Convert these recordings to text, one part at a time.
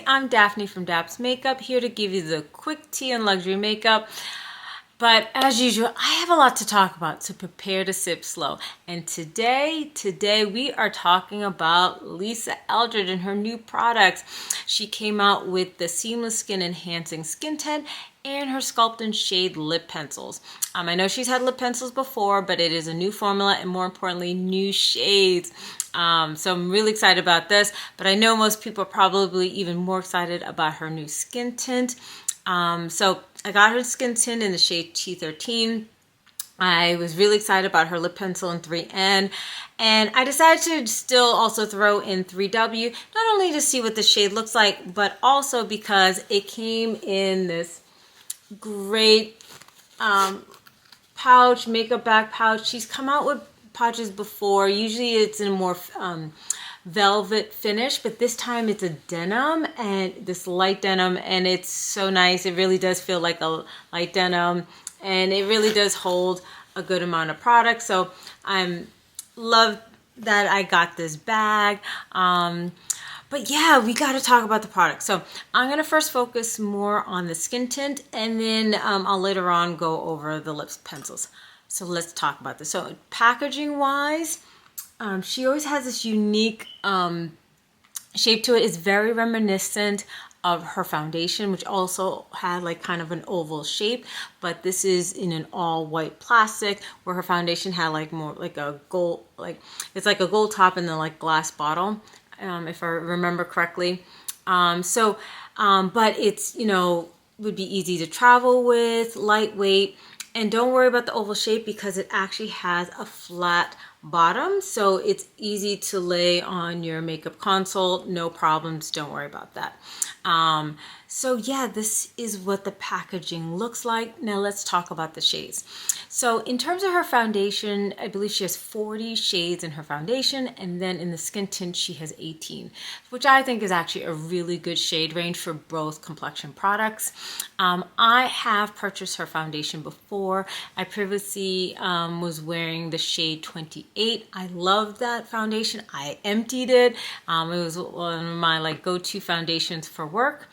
Hi, I'm Daphne from Daps Makeup, here to give you the quick tea on luxury makeup. But as usual, I have a lot to talk about, so prepare to sip slow. And today we are talking about Lisa Eldridge and her new products. She came out with the Seamless Skin Enhancing Skin Tint and her Sculpt and Shade lip pencils. I know she's had lip pencils before, but it is a new formula and more importantly, new shades. So I'm really excited about this, but I know most people are probably even more excited about her new skin tint. So I got her skin tint in the shade T13. I was really excited about her lip pencil in 3N, and I decided to still also throw in 3W, not only to see what the shade looks like, but also because it came in this great pouch, makeup bag pouch. She's come out with pouches before. Usually it's in a more velvet finish, but this time it's a denim, and this light denim, and it's so nice. It really does feel like a light denim, and it really does hold a good amount of product. So I'm love that I got this bag. But yeah, we got to talk about the product. So I'm going to first focus more on the skin tint, and then I'll later on go over the lip pencils. So let's talk about this. So packaging wise, she always has this unique shape to it. It's very reminiscent of her foundation, which also had like kind of an oval shape, but this is in an all white plastic, where her foundation had like more like a gold, like it's like a gold top and then like glass bottle, if I remember correctly. But it's, you know, would be easy to travel with, lightweight. And don't worry about the oval shape because it actually has a flat bottom, so it's easy to lay on your makeup console, no problems, don't worry about that. So yeah, this is what the packaging looks like. Now let's talk about the shades. So in terms of her foundation, I believe she has 40 shades in her foundation, and then in the skin tint she has 18, which I think is actually a really good shade range for both complexion products. I have purchased her foundation before. I previously was wearing the shade 28. I love that foundation. I emptied it. It was one of my like go-to foundations for work.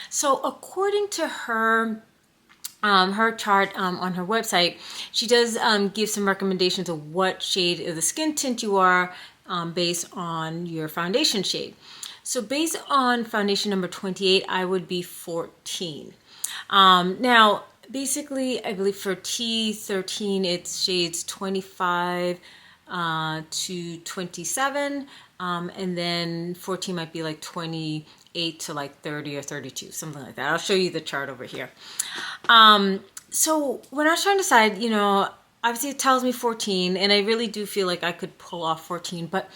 So according to her chart on her website, she does give some recommendations of what shade of the skin tint you are based on your foundation shade. So based on foundation number 28, I would be 14. Now, basically, I believe for T13, it's shades 25 to 27, and then 14 might be like 28 to like 30 or 32, something like that. I'll show you the chart over here. So when I was trying to decide, you know, obviously it tells me 14, and I really do feel like I could pull off 14, but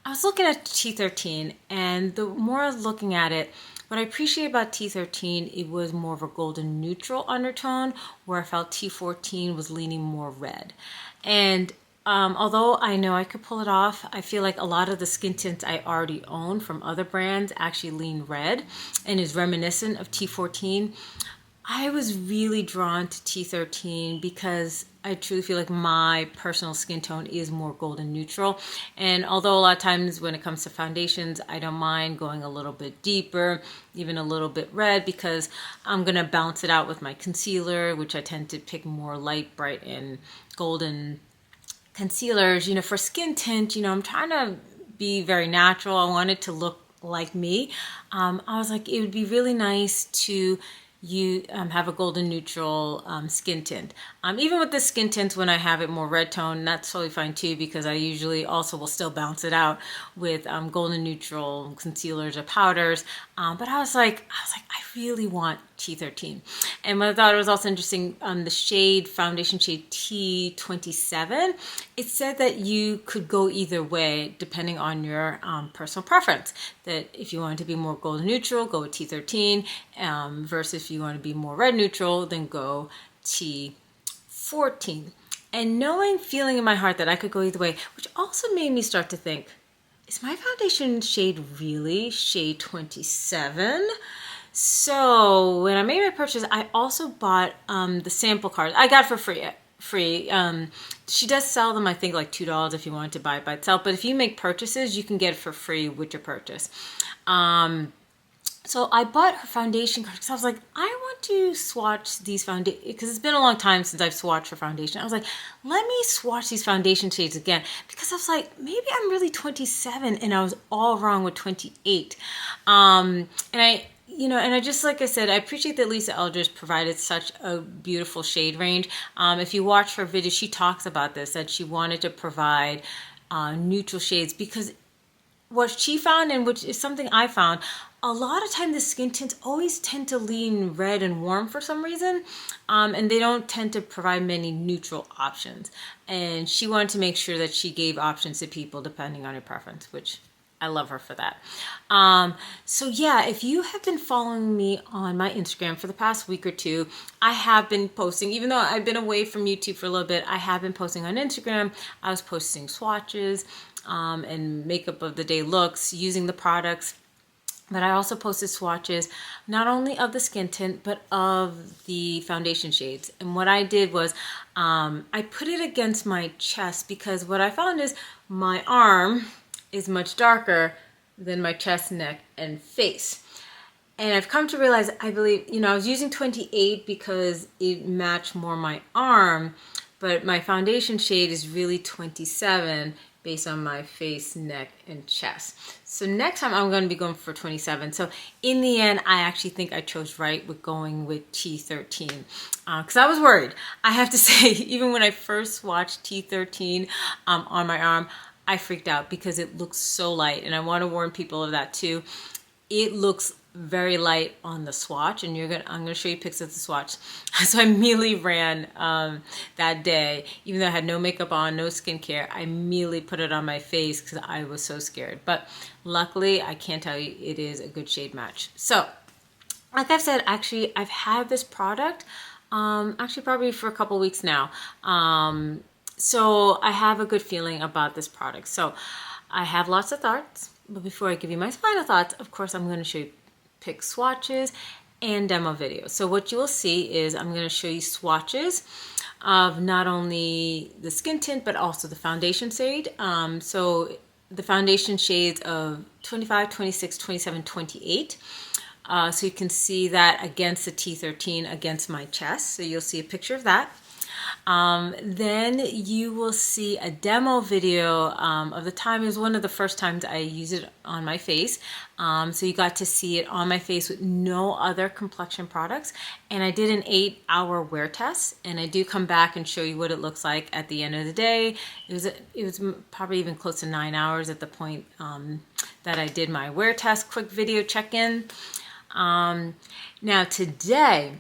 I was looking at T13, and the more I was looking at it, what I appreciate about T13, it was more of a golden neutral undertone, where I felt T14 was leaning more red. And although I know I could pull it off, I feel like a lot of the skin tints I already own from other brands actually lean red and is reminiscent of T14. I was really drawn to T13 because I truly feel like my personal skin tone is more golden neutral. And although a lot of times when it comes to foundations, I don't mind going a little bit deeper, even a little bit red, because I'm going to balance it out with my concealer, which I tend to pick more light, bright, and golden concealers. You know, for skin tint, you know, I'm trying to be very natural. I want it to look like me. I was like, it would be really nice to have a golden neutral skin tint. Even with the skin tints, when I have it more red tone, that's totally fine too, because I usually also will still balance it out with golden neutral concealers or powders. But I was like, I really want T13. And what I thought it was also interesting, the shade, foundation shade T27, it said that you could go either way depending on your personal preference. That if you want to be more golden neutral, go with T13, versus if you want to be more red neutral, then go T14. And knowing, feeling in my heart that I could go either way, which also made me start to think, is my foundation shade really shade 27? So when I made my purchase, I also bought the sample cards. I got it for free. She does sell them, I think, like $2 if you wanted to buy it by itself. But if you make purchases, you can get it for free with your purchase. So I bought her foundation card because I was like, I want to swatch these foundation, because it's been a long time since I've swatched for foundation. I was like, let me swatch these foundation shades again, because I was like, maybe I'm really 27 and I was all wrong with 28. And I just, like I said, I appreciate that Lisa Eldridge provided such a beautiful shade range. If you watch her video, she talks about this, that she wanted to provide neutral shades, because what she found, and which is something I found, a lot of time the skin tints always tend to lean red and warm for some reason, and they don't tend to provide many neutral options. And she wanted to make sure that she gave options to people depending on your preference, which I love her for that. So yeah, if you have been following me on my Instagram for the past week or two, I have been posting, even though I've been away from YouTube for a little bit, I have been posting on Instagram. I was posting swatches and makeup of the day looks using the products. But I also posted swatches, not only of the skin tint, but of the foundation shades. And what I did was I put it against my chest, because what I found is my arm is much darker than my chest, neck, and face. And I've come to realize, I believe, I was using 28 because it matched more my arm, but my foundation shade is really 27 based on my face, neck, and chest. So next time I'm going to be going for 27. So in the end, I actually think I chose right with going with T13, because I was worried. I have to say, even when I first watched T13 on my arm, I freaked out because it looks so light, and I want to warn people of that too. It looks very light on the swatch, and I'm gonna show you pics of the swatch. So I immediately ran that day, even though I had no makeup on, no skincare. I immediately put it on my face because I was so scared. But luckily, I can tell you it is a good shade match. So, like I've said, actually, I've had this product actually probably for a couple weeks now. So I have a good feeling about this product. So I have lots of thoughts, but before I give you my final thoughts, of course, I'm going to show you pick swatches and demo videos. So what you will see is I'm going to show you swatches of not only the skin tint, but also the foundation shade. So the foundation shades of 25, 26, 27, 28. So you can see that against the T13 against my chest. So you'll see a picture of that. Then you will see a demo video of the time. It was one of the first times I used it on my face. So you got to see it on my face with no other complexion products. And I did an 8-hour wear test, and I do come back and show you what it looks like at the end of the day. It was probably even close to 9 hours at the point that I did my wear test quick video check-in. Now today,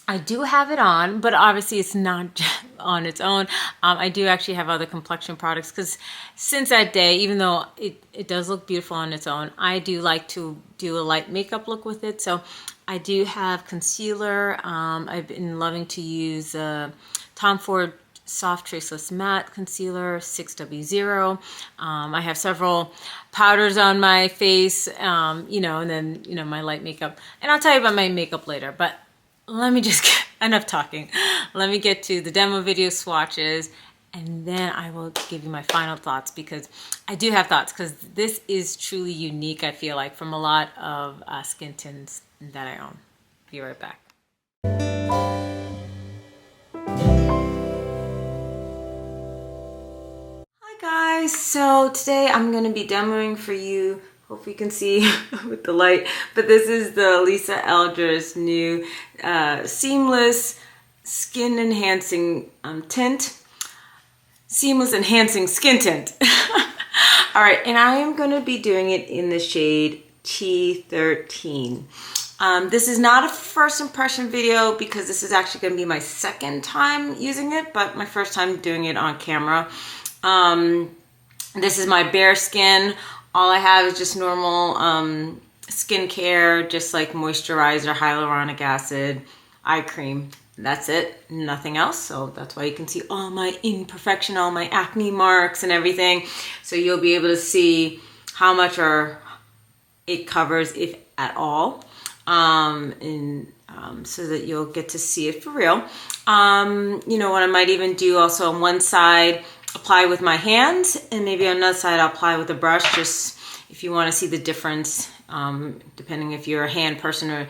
I do have it on, but obviously it's not on its own. I do actually have other complexion products, because since that day, even though it does look beautiful on its own, I do like to do a light makeup look with it. So I do have concealer. I've been loving to use Tom Ford Soft Traceless Matte Concealer 6W0. I have several powders on my face, and then, my light makeup. And I'll tell you about my makeup later, but let me just get enough talking. Let me get to the demo video swatches, and then I will give you my final thoughts, because I do have thoughts, because this is truly unique, I feel like, from a lot of skin tints that I own. Be right back. Hi guys, so today I'm going to be demoing for you. Hope you can see with the light, but this is the Lisa Eldridge new Seamless Skin Enhancing Tint. Seamless Enhancing Skin Tint. All right, and I am going to be doing it in the shade T13. This is not a first impression video, because this is actually going to be my second time using it, but my first time doing it on camera. This is my bare skin. All I have is just normal skincare, just like moisturizer, hyaluronic acid, eye cream. That's it, nothing else. So that's why you can see all my imperfection, all my acne marks and everything. So you'll be able to see how much it covers, if at all, so that you'll get to see it for real. What I might even do also on one side, apply with my hands, and maybe on another side I'll apply with a brush, just if you want to see the difference depending if you're a hand person or,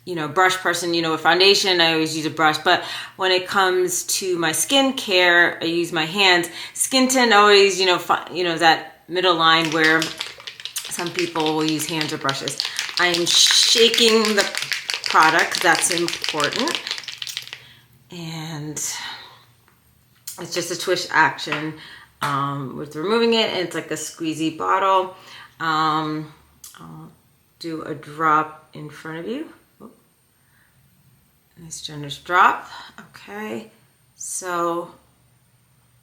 you know, brush person. You know, with foundation, I always use a brush. But when it comes to my skincare, I use my hands. Skin tint always, you know, that middle line where some people will use hands or brushes. I am shaking the product, that's important. And it's just a twist action with removing it, and it's like a squeezy bottle. I'll do a drop in front of you. Oh, nice generous drop. Okay, so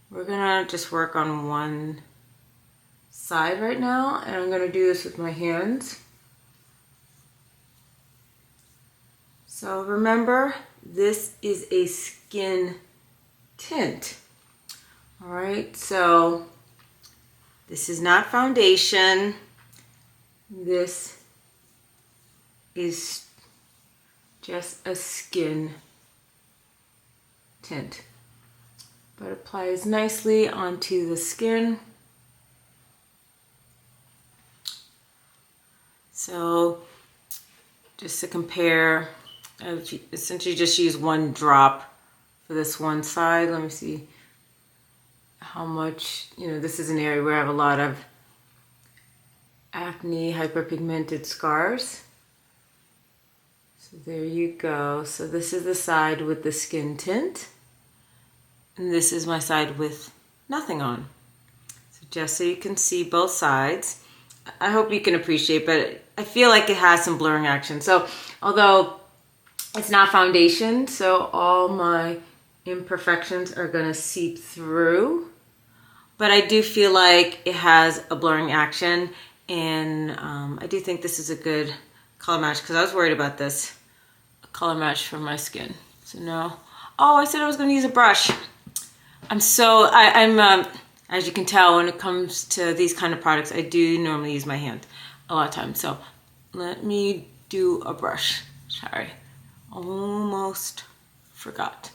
we're gonna just work on one side right now, and I'm gonna do this with my hands. So remember, this is a skin tint. All right, so this is not foundation. This is just a skin tint, but applies nicely onto the skin. So just to compare, I've essentially just used one drop for this one side. Let me see how much, you know, this is an area where I have a lot of acne, hyperpigmented scars. So there you go. So this is the side with the skin tint, and this is my side with nothing on. So just so you can see both sides. I hope you can appreciate, but I feel like it has some blurring action. So although it's not foundation, so all my imperfections are gonna seep through, but I do feel like it has a blurring action, and I do think this is a good color match, because I was worried about this color match for my skin. So no. Oh, I said I was gonna use a brush. I'm as you can tell, when it comes to these kind of products, I do normally use my hand a lot of times. So let me do a brush. Sorry, almost forgot.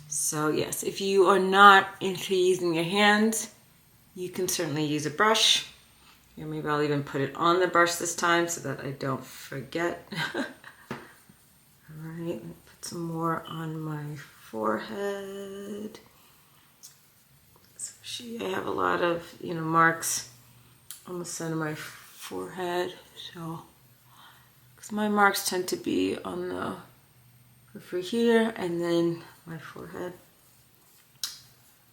So yes, if you are not into using your hands, you can certainly use a brush. Here, maybe I'll even put it on the brush this time so that I don't forget. All right, let me put some more on my forehead. I have a lot of, you know, marks on the center of my forehead, so because my marks tend to be on the periphery here and then my forehead.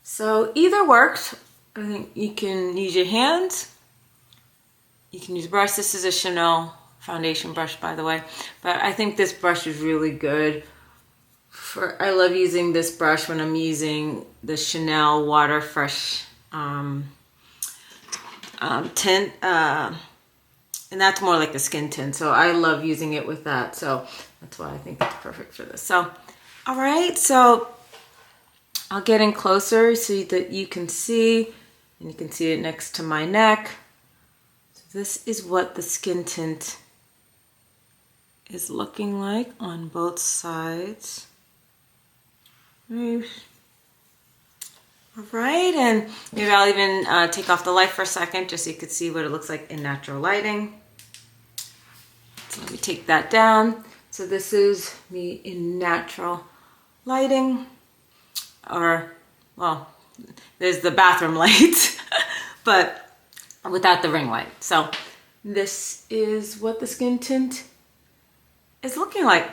So either works. I think you can use your hands, you can use a brush. This is a Chanel foundation brush, by the way, but I think this brush is really good. I love using this brush when I'm using the Chanel Water Fresh tint, and that's more like a skin tint, so I love using it with that, so that's why I think it's perfect for this. So all right, so I'll get in closer so that you can see, and you can see it next to my neck. So this is what the skin tint is looking like on both sides. All right, and maybe I'll even take off the light for a second just so you could see what it looks like in natural lighting. So let me take that down. So this is me in natural lighting, or, well, there's the bathroom lights, but without the ring light. So this is what the skin tint is looking like.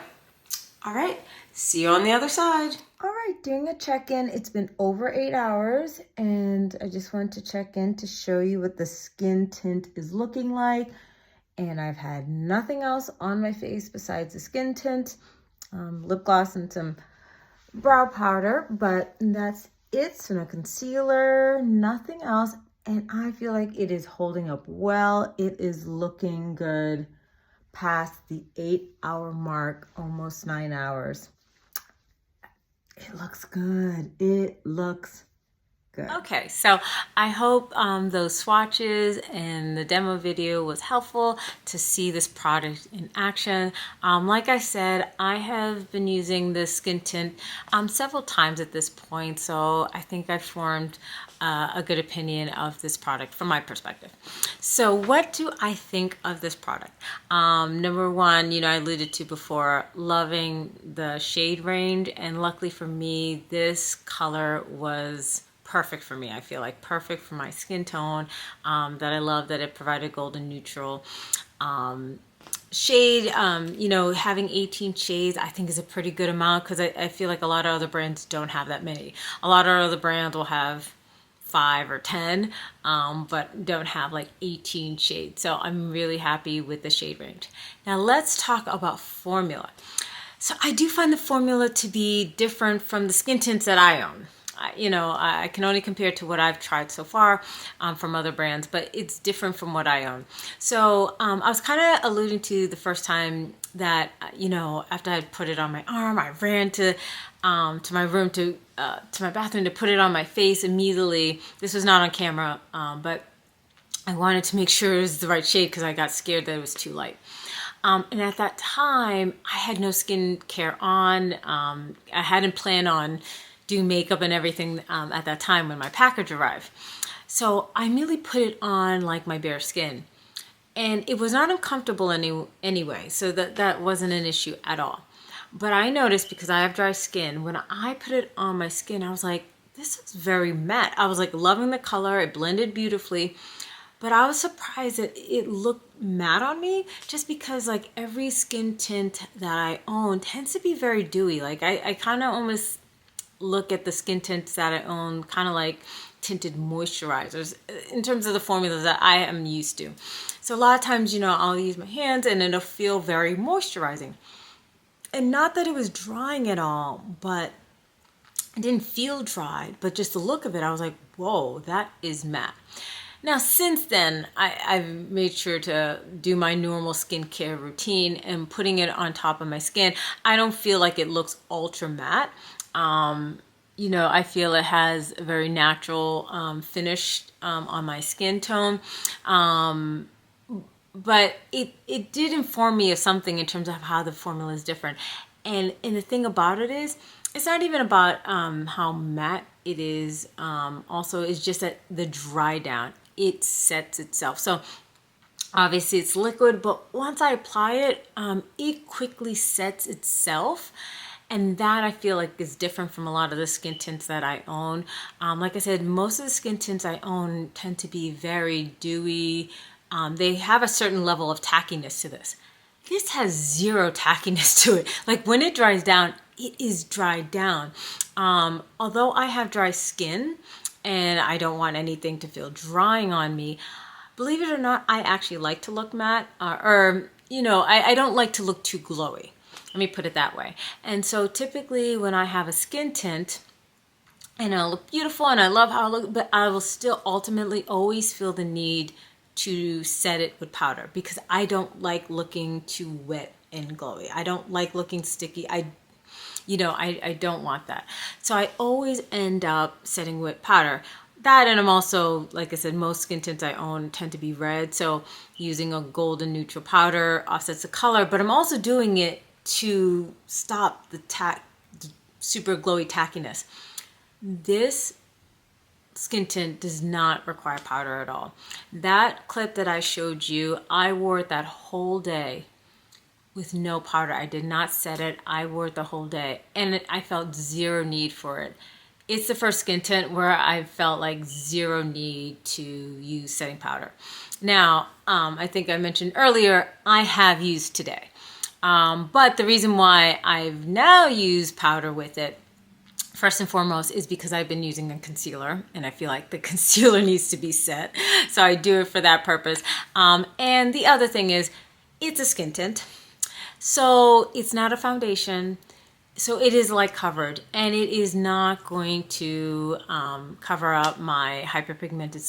All right, see you on the other side. All right, doing a check-in. It's been over 8 hours, and I just wanted to check in to show you what the skin tint is looking like. And I've had nothing else on my face besides the skin tint, lip gloss, and some brow powder, but that's it. So no concealer, nothing else. And I feel like it is holding up well. It is looking good past the 8-hour mark, almost 9 hours. It looks good. It looks Good. Okay, so I hope those swatches and the demo video was helpful to see this product in action. Like I said, I have been using this skin tint several times at this point, so I think I've formed a good opinion of this product from my perspective. So what do I think of this product? Number one, I alluded to before, loving the shade range, and luckily for me, this color was perfect for me. I feel like perfect for my skin tone, that I love that it provided golden neutral shade. Having 18 shades I think is a pretty good amount, because I feel like a lot of other brands don't have that many. A lot of other brands will have 5 or 10, but don't have like 18 shades. So I'm really happy with the shade range. Now let's talk about formula. So I do find the formula to be different from the skin tints that I own. I can only compare to what I've tried so far from other brands, but it's different from what I own. So I was kind of alluding to the first time that, after I put it on my arm, I ran to my room to my bathroom to put it on my face immediately. This was not on camera, but I wanted to make sure it was the right shade because I got scared that it was too light. And at that time, I had no skincare on. I hadn't planned on doing makeup and everything at that time when my package arrived. So I immediately put it on like my bare skin. And it was not uncomfortable anyway, so that wasn't an issue at all. But I noticed, because I have dry skin, when I put it on my skin, I was like, this is very matte. I was like loving the color. It blended beautifully. But I was surprised that it looked matte on me, just because like every skin tint that I own tends to be very dewy. Like I kind of almost look at the skin tints that I own kind of like tinted moisturizers in terms of the formulas that I am used to. So a lot of times, I'll use my hands and it'll feel very moisturizing. And not that it was drying at all, but it didn't feel dry, but just the look of it, I was like, whoa, that is matte. Now, since then, I've made sure to do my normal skincare routine and putting it on top of my skin. I don't feel like it looks ultra matte. I feel it has a very natural finish on my skin tone. But it did inform me of something in terms of how the formula is different. And the thing about it is, it's not even about how matte it is. Also, it's just that the dry down, it sets itself. So obviously it's liquid, but once I apply it, it quickly sets itself. And that I feel like is different from a lot of the skin tints that I own. Like I said, most of the skin tints I own tend to be very dewy. They have a certain level of tackiness to this. This has zero tackiness to it. Like when it dries down, it is dried down. Although I have dry skin and I don't want anything to feel drying on me, believe it or not, I actually like to look matte, I don't like to look too glowy. Let me put it that way. And so typically when I have a skin tint and I look beautiful and I love how I look, but I will still ultimately always feel the need to set it with powder, because I don't like looking too wet and glowy. I don't like looking sticky. I don't want that. So I always end up setting with powder. That, and I'm also, like I said, most skin tints I own tend to be red. So using a golden neutral powder offsets the color, but I'm also doing it to stop the super glowy tackiness. This skin tint does not require powder at all. That clip that I showed you, I wore it that whole day with no powder. I did not set it. I wore it the whole day and I felt zero need for it. It's the first skin tint where I felt like zero need to use setting powder. Now, I think I mentioned earlier, I have used Today. But the reason why I've now used powder with it, first and foremost, is because I've been using a concealer and I feel like the concealer needs to be set. So I do it for that purpose. And the other thing is, it's a skin tint. So it's not a foundation. So it is light covered, and it is not going to cover up my hyperpigmented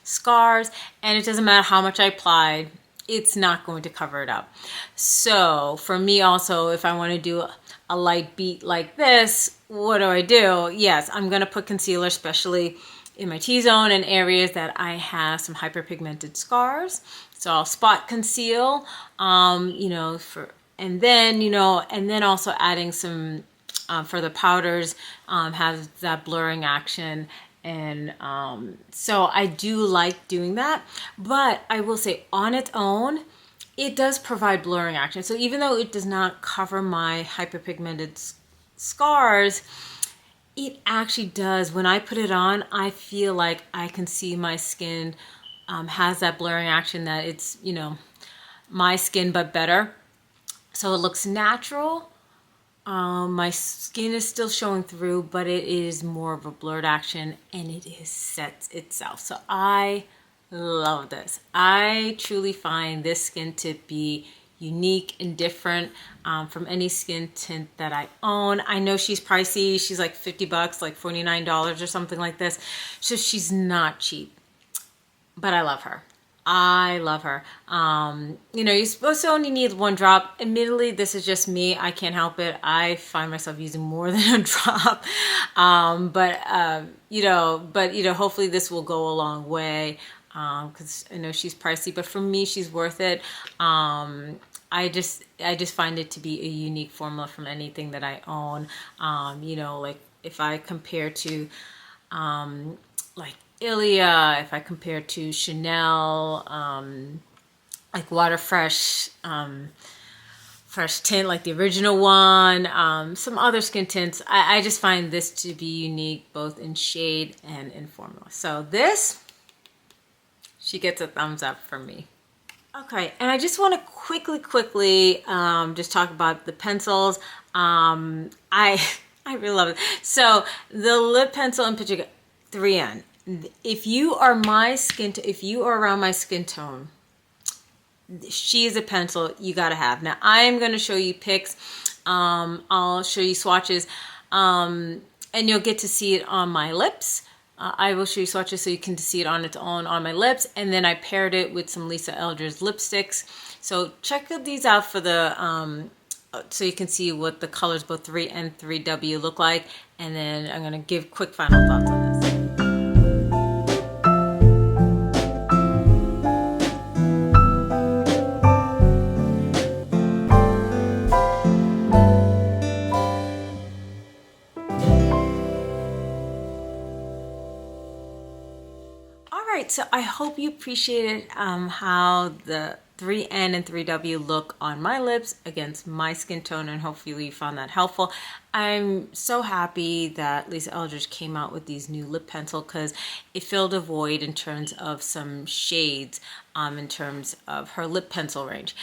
scars. And it doesn't matter how much I apply. it's not going to cover it up. So for me also, if I want to do a light beat like this, what do? Yes, I'm going to put concealer, especially in my T-zone and areas that I have some hyperpigmented scars. So I'll spot conceal, you know, and then also adding some, for the powders, has that blurring action. And so I do like doing that, but I will say on its own, it does provide blurring action. So even though it does not cover my hyperpigmented scars, it actually does. When I put it on, I feel like I can see my skin has that blurring action, that it's, you know, my skin but better. So it looks natural. My skin is still showing through, but it is more of a blurred action, and it is sets itself. So I love this. I truly find this skin to be unique and different from any skin tint that I own. I know she's pricey. She's like 50 bucks, like $49 or something like this. So she's not cheap, but I love her. I love her. You know, you're supposed to only need one drop. Admittedly, this is just me. I can't help it. I find myself using more than a drop. You know, hopefully this will go a long way, because I know she's pricey, but for me, she's worth it. I just find it to be a unique formula from anything that I own. You know, like if I compare to, like Ilia, if I compare to Chanel, like Water Fresh, Fresh Tint, like the original one, some other skin tints, I just find this to be unique both in shade and in formula. So this, she gets a thumbs up from me. Okay, and I just want to quickly just talk about the pencils. I really love it. So the lip pencil in particular, 3N. If you are around my skin tone, she is a pencil you gotta have. Now I am going to show you pics. I'll show you swatches, and you'll get to see it on my lips. I will show you swatches so you can see it on its own on my lips, and then I paired it with some Lisa Eldridge lipsticks. So check these out for the so you can see what the colors both 3 and 3W look like, and then I'm going to give quick final thoughts on this. So I hope you appreciated how the 3N and 3W look on my lips against my skin tone, and hopefully you found that helpful. I'm so happy that Lisa Eldridge came out with these new lip pencil, because it filled a void in terms of some shades in terms of her lip pencil range.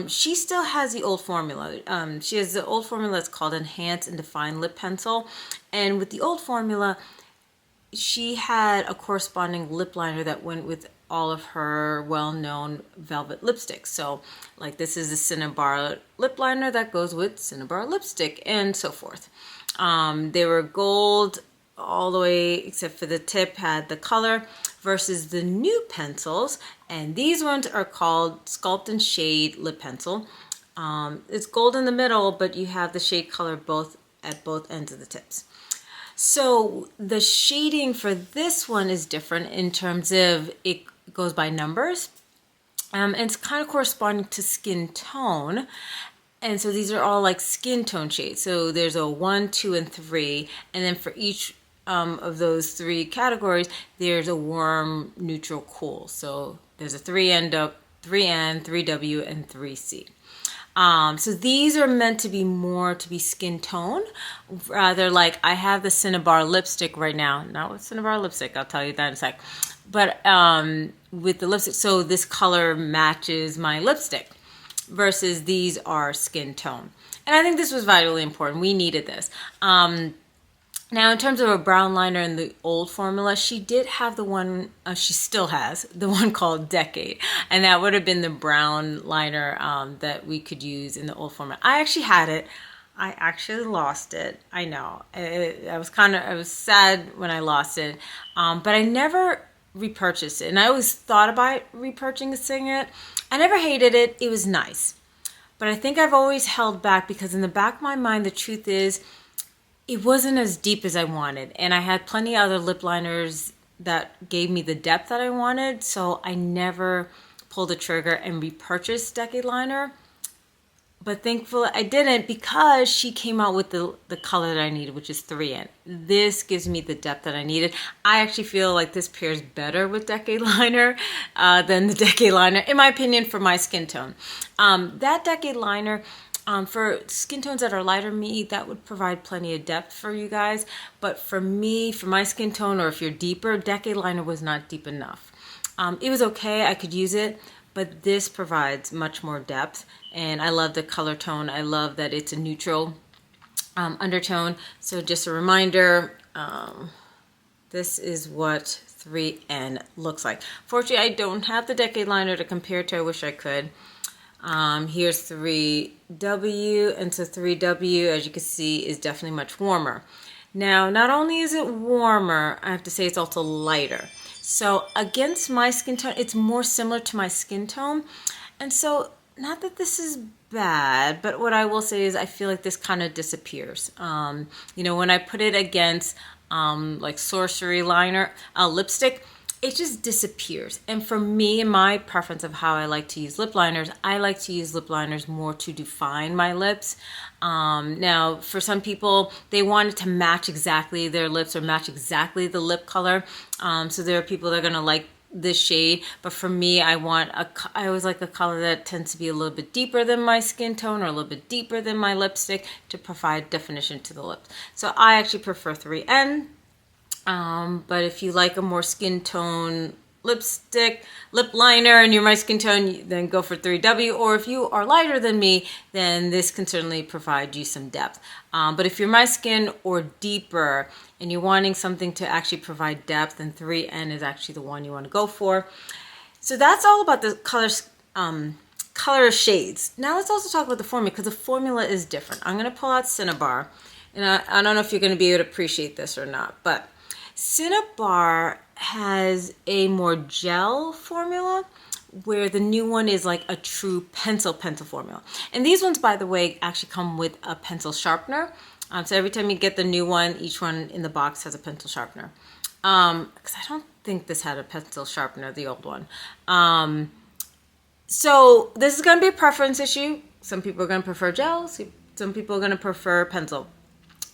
She still has the old formula. She has the old formula that's called Enhance and Define Lip Pencil, and with the old formula, she had a corresponding lip liner that went with all of her well-known velvet lipsticks. So like this is a Cinnabar lip liner that goes with Cinnabar lipstick, and so forth. They were gold all the way except for the tip had the color, versus the new pencils, and these ones are called Sculpt and Shade Lip Pencil. It's gold in the middle, but you have the shade color at both ends of the tips. So the shading for this one is different in terms of it goes by numbers, and it's kind of corresponding to skin tone. And so these are all like skin tone shades. So there's a 1, 2, and 3, and then for each of those 3 categories, there's a warm, neutral, cool. So there's a 3N, 3W, and 3C. So these are meant to be more to be skin tone, rather like I have the Cinnabar lipstick right now, not with Cinnabar lipstick, I'll tell you that in a sec, but with the lipstick, so this color matches my lipstick, versus these are skin tone. And I think this was vitally important. We needed this. Now, in terms of a brown liner in the old formula, she did have the one, she still has, the one called Decade. And that would have been the brown liner that we could use in the old formula. I actually had it. I actually lost it. I know. I was sad when I lost it. But I never repurchase it. And I always thought about repurchasing it. I never hated it. It was nice. But I think I've always held back because in the back of my mind, the truth is it wasn't as deep as I wanted. And I had plenty of other lip liners that gave me the depth that I wanted. So I never pulled the trigger and repurchased Decade Liner. But thankfully I didn't because she came out with the color that I needed, which is 3N. This gives me the depth that I needed. I actually feel like this pairs better with Decade Liner than the Decade Liner, in my opinion, for my skin tone. That Decade Liner, for skin tones that are lighter than me, that would provide plenty of depth for you guys. But for me, for my skin tone, or if you're deeper, Decade Liner was not deep enough. It was okay, I could use it, but this provides much more depth. And I love the color tone. I love that it's a neutral undertone. So just a reminder, this is what 3N looks like. Fortunately, I don't have the Decade Liner to compare to. I wish I could. Here's 3W, and so 3W, as you can see, is definitely much warmer. Now, not only is it warmer, I have to say it's also lighter. So against my skin tone, it's more similar to my skin tone. And so, not that this is bad, but what I will say is I feel like this kind of disappears. You know, when I put it against like Sorcery liner, lipstick, it just disappears. And for me, my preference of how I like to use lip liners, I like to use lip liners more to define my lips. Now, for some people, they want it to match exactly their lips or match exactly the lip color. So there are people that are gonna like this shade, but for me, I always like a color that tends to be a little bit deeper than my skin tone or a little bit deeper than my lipstick to provide definition to the lips. So I actually prefer 3N. But if you like a more skin tone lip liner and you're my skin tone, then go for 3W. Or if you are lighter than me, then this can certainly provide you some depth. But if you're my skin or deeper and you're wanting something to actually provide depth, then 3N is actually the one you want to go for. So that's all about the color shades. Now let's also talk about the formula, because the formula is different. I'm going to pull out Cinnabar, and I don't know if you're going to be able to appreciate this or not, but Cinnabar has a more gel formula, where the new one is like a true pencil formula. And these ones, by the way, actually come with a pencil sharpener. So every time you get the new one, each one in the box has a pencil sharpener. Because I don't think this had a pencil sharpener, the old one. So this is going to be a preference issue. Some people are going to prefer gel. Some people are going to prefer pencil.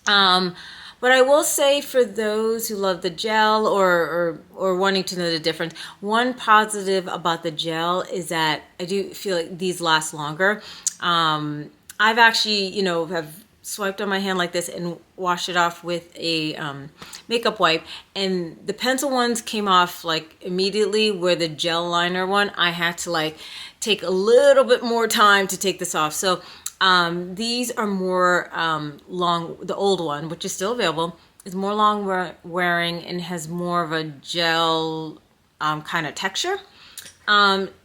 But I will say, for those who love the gel or wanting to know the difference, one positive about the gel is that I do feel like these last longer. I've actually, you know, have swiped on my hand like this and washed it off with a makeup wipe, and the pencil ones came off like immediately, where the gel liner one, I had to like take a little bit more time to take this off. So these are more long. The old one, which is still available, is more long wearing and has more of a gel kind of texture.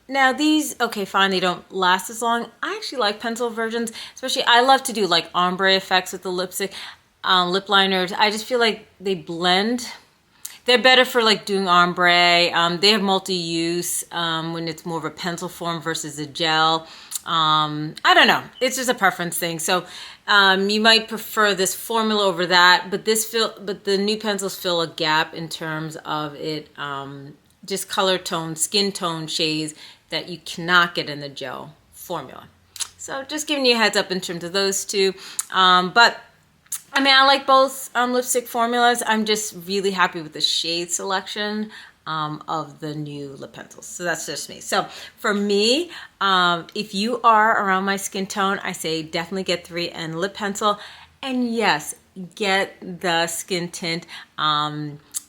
Now these, okay, fine, they don't last as long. I actually like pencil versions, especially I love to do like ombre effects with the lipstick, lip liners. I just feel like they blend. They're better for like doing ombre. They have multi-use when it's more of a pencil form versus a gel. I don't know. It's just a preference thing. So you might prefer this formula over that, but the new pencils fill a gap in terms of it, just color tone, skin tone shades that you cannot get in the gel formula. So just giving you a heads up in terms of those two. But I mean, I like both lipstick formulas. I'm just really happy with the shade selection of the new lip pencils. So that's just me. So for me, if you are around my skin tone, I say definitely get 3N lip pencil. And yes, get the skin tint.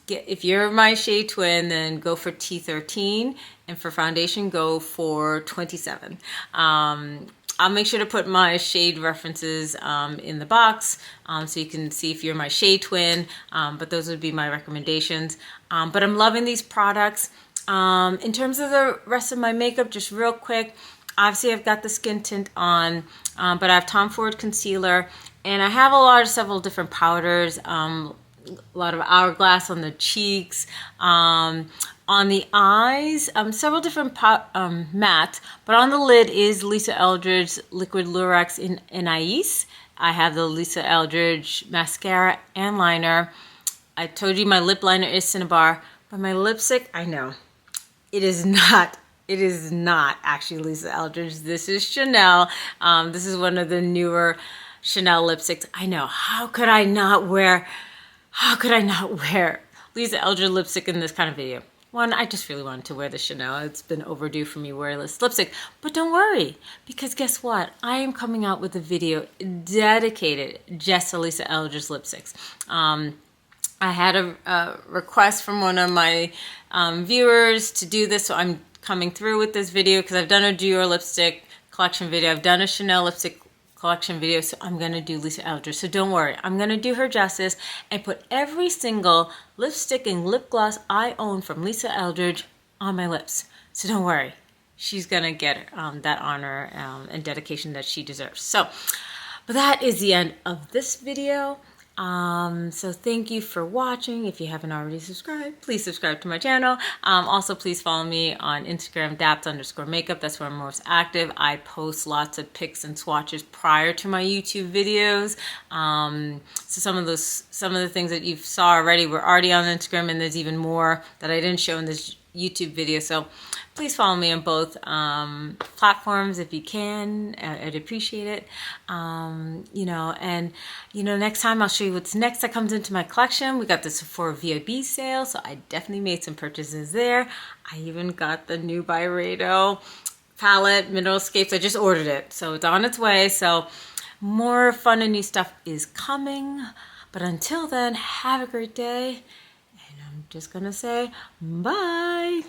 If you're my shade twin, then go for T13. And for foundation, go for 27. I'll make sure to put my shade references in the box so you can see if you're my shade twin, but those would be my recommendations. But I'm loving these products. In terms of the rest of my makeup, just real quick, obviously I've got the skin tint on, but I have Tom Ford concealer, and I have several different powders, a lot of Hourglass on the cheeks, On the eyes, several different mattes, but on the lid is Lisa Eldridge Liquid Lurex in Anais. I have the Lisa Eldridge mascara and liner. I told you my lip liner is Cinnabar, but my lipstick, I know, it is not actually Lisa Eldridge. This is Chanel. This is one of the newer Chanel lipsticks. I know, how could I not wear Lisa Eldridge lipstick in this kind of video? One, I just really wanted to wear the Chanel. It's been overdue for me wearing this lipstick. But don't worry, because guess what? I am coming out with a video dedicated just to Lisa Eldridge lipsticks. I had a request from one of my viewers to do this, so I'm coming through with this video because I've done a Dior lipstick collection video. I've done a Chanel lipstick collection video, so I'm gonna do Lisa Eldridge. So don't worry, I'm gonna do her justice and put every single lipstick and lip gloss I own from Lisa Eldridge on my lips. So don't worry, she's gonna get that honor and dedication that she deserves. So, but that is the end of this video. So thank you for watching. If you haven't already subscribed, please subscribe to my channel. Also, please follow me on Instagram, Daps_makeup. That's where I'm most active. I post lots of pics and swatches prior to my YouTube videos. So some of the things that you saw already were already on Instagram, and there's even more that I didn't show in this YouTube video. So please follow me on both platforms if you can. I'd appreciate it. Next time I'll show you what's next that comes into my collection. We got the Sephora VIB sale, so I definitely made some purchases there. I even got the new Byredo palette, Mineralscapes. I just ordered it, so it's on its way. So more fun and new stuff is coming. But until then, have a great day. And I'm just gonna say bye.